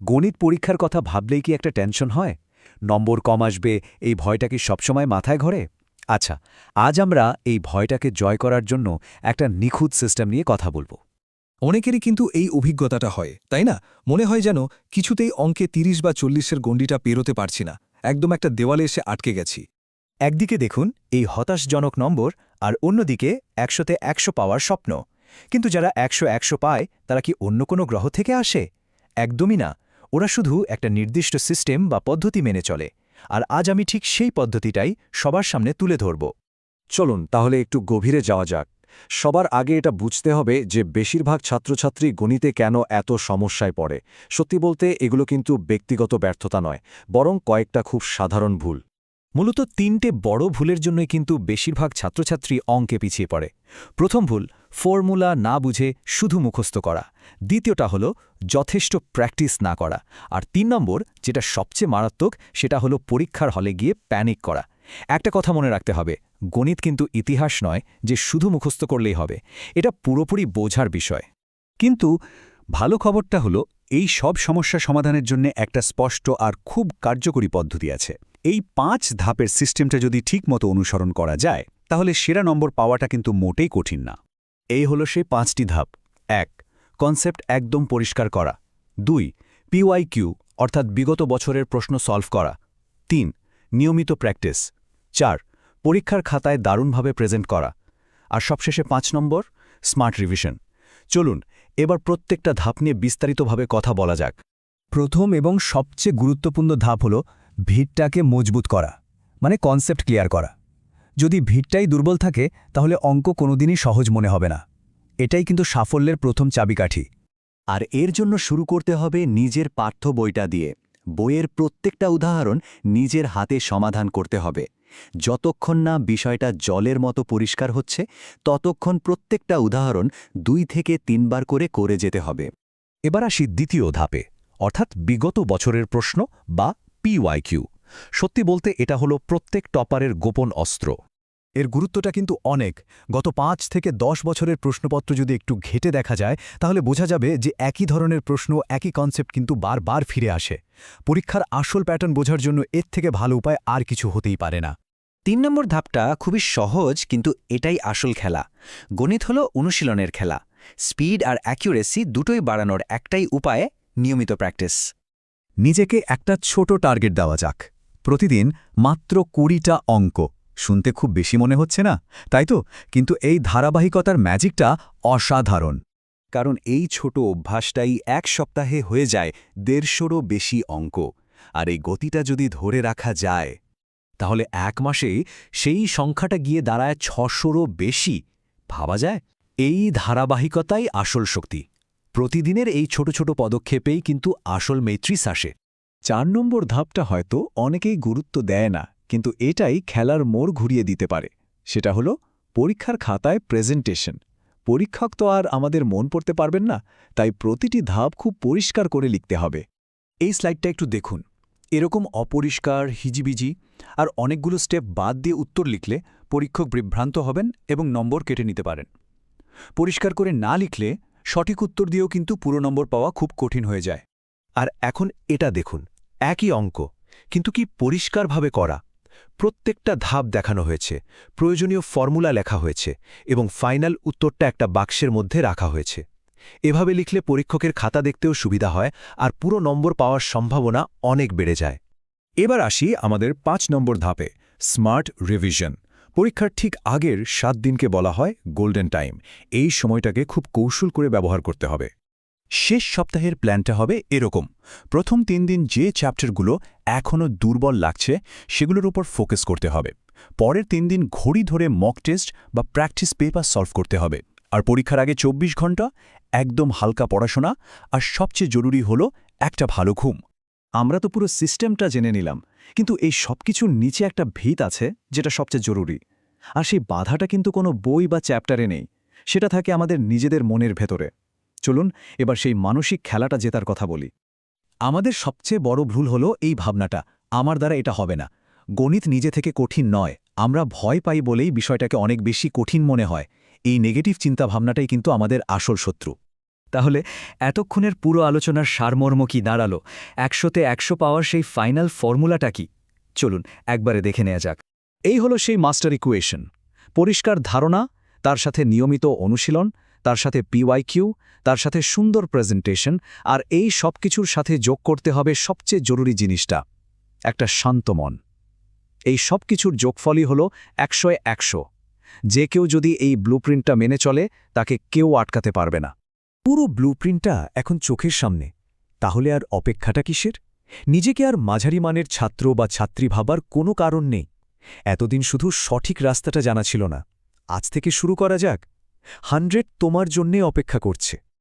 গণিত পরীক্ষার কথা ভাবলেই কি একটা টেনশন হয়? নম্বর কম আসবে এই ভয়টা কি সবসময় মাথায় ঘোরে? আচ্ছা, আজ আমরা এই ভয়টাকে জয় করার জন্য একটা নিখুঁত সিস্টেম নিয়ে কথা বলবো। অনেকেরই কিন্তু এই অভিজ্ঞতাটা হয়, তাই না? মনে হয় যেন কিছুতেই অঙ্কে ৩০ বা ৪০-এর গণ্ডিটা পেরোতে পারছি না, একদম একটা দেওয়ালে এসে আটকে গেছি। একদিকে দেখুন এই হতাশজনক নম্বর, আর অন্যদিকে ১০০তে ১০০ পাওয়ার স্বপ্ন। কিন্তু যারা ১০০ পায় তারা কি অন্য কোনো গ্রহ থেকে আসে? একদমই না। ওরা শুধু একটা নির্দিষ্ট সিস্টেম বা পদ্ধতি মেনে চলে। আর আজ আমি ঠিক সেই পদ্ধতিটাই সবার সামনে তুলে ধরব। চলুন তাহলে একটু গভীরে যাওয়া যাক। সবার আগে এটা বুঝতে হবে যে বেশিরভাগ ছাত্রছাত্রী গণিতে কেন এত সমস্যায় পড়ে। সত্যি বলতে এগুলো কিন্তু ব্যক্তিগত ব্যর্থতা নয়, বরং কয়েকটা খুব সাধারণ ভুল। মূলত ৩টে বড় ভুলের জন্যই কিন্তু বেশিরভাগ ছাত্রছাত্রী অঙ্কে পিছিয়ে পড়ে। প্রথম ভুল, ফর্মুলা না বুঝে শুধু মুখস্থ করা। দ্বিতীয়টা হলো যথেষ্ট প্র্যাকটিস না করা। আর ৩ নম্বর, যেটা সবচেয়ে মারাত্মক, সেটা হলো পরীক্ষার হলে গিয়ে প্যানিক করা। একটা কথা মনে রাখতে হবে, গণিত কিন্তু ইতিহাস নয় যে শুধু মুখস্থ করলেই হবে। এটা পুরোপুরি বোঝার বিষয়। কিন্তু ভালো খবরটা হলো, এই সব সমস্যা সমাধানের জন্য একটা স্পষ্ট আর খুব কার্যকরী পদ্ধতি আছে। এই ৫ ধাপের সিস্টেমটা যদি ঠিকমতো অনুসরণ করা যায়, তাহলে সেরা নম্বর পাওয়াটা কিন্তু মোটেই কঠিন না। এই হলো সেই ৫টি ধাপ। ১. কনসেপ্ট একদম পরিষ্কার করা। ২. পিওয়াইকিউ অর্থাৎ বিগত বছরের প্রশ্ন সলভ করা। ৩. নিয়মিত প্র্যাকটিস। ৪. পরীক্ষার খাতায় দারুণভাবে প্রেজেন্ট করা। আর সবশেষে ৫ নম্বর, স্মার্ট রিভিশন। চলুন এবার প্রত্যেকটা ধাপ নিয়ে বিস্তারিতভাবে কথা বলা যাক। প্রথম এবং সবচেয়ে গুরুত্বপূর্ণ ধাপ হল ভিতটাকে মজবুত করা, মানে কনসেপ্ট ক্লিয়ার করা। যদি ভিতটাই দুর্বল থাকে তাহলে অঙ্ক কোনোদিনই সহজ মনে হবে না। এটাই কিন্তু সাফল্যের প্রথম চাবিকাঠি। আর এর জন্য শুরু করতে হবে নিজের পাঠ্য বইটা দিয়ে। বইয়ের প্রত্যেকটা উদাহরণ নিজের হাতে সমাধান করতে হবে। যতক্ষণ না বিষয়টা জলের মতো পরিষ্কার হচ্ছে, ততক্ষণ প্রত্যেকটা উদাহরণ ২ থেকে ৩ বার করে যেতে হবে। এবার আসি দ্বিতীয় ধাপে, অর্থাৎ বিগত বছরের প্রশ্ন বা পিওয়াইকিউ। সত্যি বলতে এটা হলো প্রত্যেক টপারের গোপন অস্ত্র। এর গুরুত্বটা কিন্তু অনেক। গত ৫ থেকে ১০ বছরের প্রশ্নপত্র যদি একটু ঘেঁটে দেখা যায়, তাহলে বোঝা যাবে যে একই ধরনের প্রশ্ন, একই কনসেপ্ট কিন্তু বারবার ফিরে আসে। পরীক্ষার আসল প্যাটার্ন বোঝার জন্য এর থেকে ভালো উপায় আর কিছু হতেই পারে না। ৩ নম্বর ধাপটা খুবই সহজ, কিন্তু এটাই আসল খেলা। গণিত হলো অনুশীলনের খেলা। স্পিড আর অ্যাকুরেসি দুটোই বাড়ানোর একটাই উপায়, নিয়মিত প্র্যাকটিস। নিজেকে একটা ছোট টার্গেট দেওয়া যাক। প্রতিদিন মাত্র ২০টা অঙ্ক। শুনতে খুব বেশি মনে হচ্ছে না, তাই তো? কিন্তু এই ধারাবাহিকতার ম্যাজিকটা অসাধারণ। কারণ এই ছোট অভ্যাসটাই ১ সপ্তাহে হয়ে যায় ১৫০রও বেশি অঙ্ক। আর এই গতিটা যদি ধরে রাখা যায়, তাহলে ১ মাসে সেই সংখ্যাটা গিয়ে দাঁড়ায় ৬০০রও বেশি। ভাবা যায়? এই ধারাবাহিকতাই আসল শক্তি। প্রতিদিনের এই ছোট ছোট পদক্ষেপেই কিন্তু আসল মেট্রিক্স আসে। ৪ নম্বর ধাপটা হয়তো অনেকেই গুরুত্ব দেয় না, কিন্তু এটাই খেলার মোড় ঘুরিয়ে দিতে পারে। সেটা হলো পরীক্ষার খাতায় প্রেজেন্টেশন। পরীক্ষক তো আর আমাদের মন পড়তে পারবেন না, তাই প্রতিটি ধাপ খুব পরিষ্কার করে লিখতে হবে। এই স্লাইডটা একটু দেখুন। এরকম অপরিষ্কার, হিজিবিজি আর অনেকগুলো স্টেপ বাদ দিয়ে উত্তর লিখলে পরীক্ষক বিভ্রান্ত হবেন এবং নম্বর কেটে নিতে পারেন। পরিষ্কার করে না লিখলে সঠিক উত্তর দিয়েও কিন্তু পুরো নম্বর পাওয়া খুব কঠিন হয়ে যায়। আর এখন এটা দেখুন, একই অঙ্ক, কিন্তু কি পরিষ্কারভাবে করা। প্রত্যেকটা ধাপ দেখানো হয়েছে, প্রয়োজনীয় ফর্মুলা লেখা হয়েছে এবং ফাইনাল উত্তরটা একটা বাক্সের মধ্যে রাখা হয়েছে। এভাবে লিখলে পরীক্ষকের খাতা দেখতেও সুবিধা হয় আর পুরো নম্বর পাওয়ার সম্ভাবনা অনেক বেড়ে যায়। এবার আসি আমাদের ৫ নম্বর ধাপে, স্মার্ট রিভিশন। পরীক্ষার ঠিক আগের ৭ দিনকে বলা হয় গোল্ডেন টাইম। এই সময়টাকে খুব কৌশল করে ব্যবহার করতে হবে। শেষ সপ্তাহের প্ল্যানটা হবে এরকম: প্রথম ৩ দিন যে চ্যাপ্টারগুলো এখনও দুর্বল লাগছে সেগুলোর উপর ফোকাস করতে হবে। পরের ৩ দিন ঘড়ি ধরে মক টেস্ট বা প্র্যাকটিস পেপার সলভ করতে হবে। আর পরীক্ষার আগে ২৪ ঘন্টা একদম হালকা পড়াশোনা, আর সবচেয়ে জরুরি হলো একটা ভালো ঘুম। আমরা তো পুরো সিস্টেমটা জেনে নিলাম, কিন্তু এই সবকিছুর নিচে একটা ভিত আছে যেটা সবচেয়ে জরুরি। আর সেই বাধাটা কিন্তু কোনো বই বা চ্যাপ্টারে নেই, সেটা থাকে আমাদের নিজেদের মনের ভেতরে। চলুন এবার সেই মানসিক খেলাটা জেতার কথা বলি। আমাদের সবচেয়ে বড় ভুল হলো এই ভাবনাটা, আমার দ্বারা এটা হবে না। গণিত নিজে থেকে কঠিন নয়, আমরা ভয় পাই বলেই বিষয়টাকে অনেক বেশি কঠিন মনে হয়। এই নেগেটিভ চিন্তাভাবনাটাই কিন্তু আমাদের আসল শত্রু। তাহলে এতক্ষণের পুরো আলোচনার সারমর্ম কি দাঁড়ালো? 100তে 100 পাওয়ার সেই ফাইনাল ফর্মুলাটা কি? চলুন একবারে দেখে নেওয়া যাক। এই হলো সেই মাস্টার ইকুয়েশন। পরিষ্কার ধারণা, তার সাথে নিয়মিত অনুশীলন, তার সাথে পিওয়াইকিউ, তার সাথে সুন্দর প্রেজেন্টেশন, আর এই সব কিছুর সাথে যোগ করতে হবে সবচেয়ে জরুরি জিনিসটা, একটা শান্ত মন। এই সব কিছুর যোগফলই হল 100-এ 100। যে কেউ যদি এই ব্লুপ্রিন্টটা মেনে চলে, তাকে কেউ আটকাতে পারবে না। পুরো ব্লুপ্রিন্টটা এখন চোখের সামনে। তাহলে আর অপেক্ষাটা কিসের? নিজেকে আর মাঝারি মানের ছাত্র বা ছাত্রী ভাবার কোনো কারণ নেই। এতদিন শুধু সঠিক রাস্তাটা জানা ছিল না। আজ থেকে শুরু করা যাক। 100 তোমার জন্যে অপেক্ষা করছে।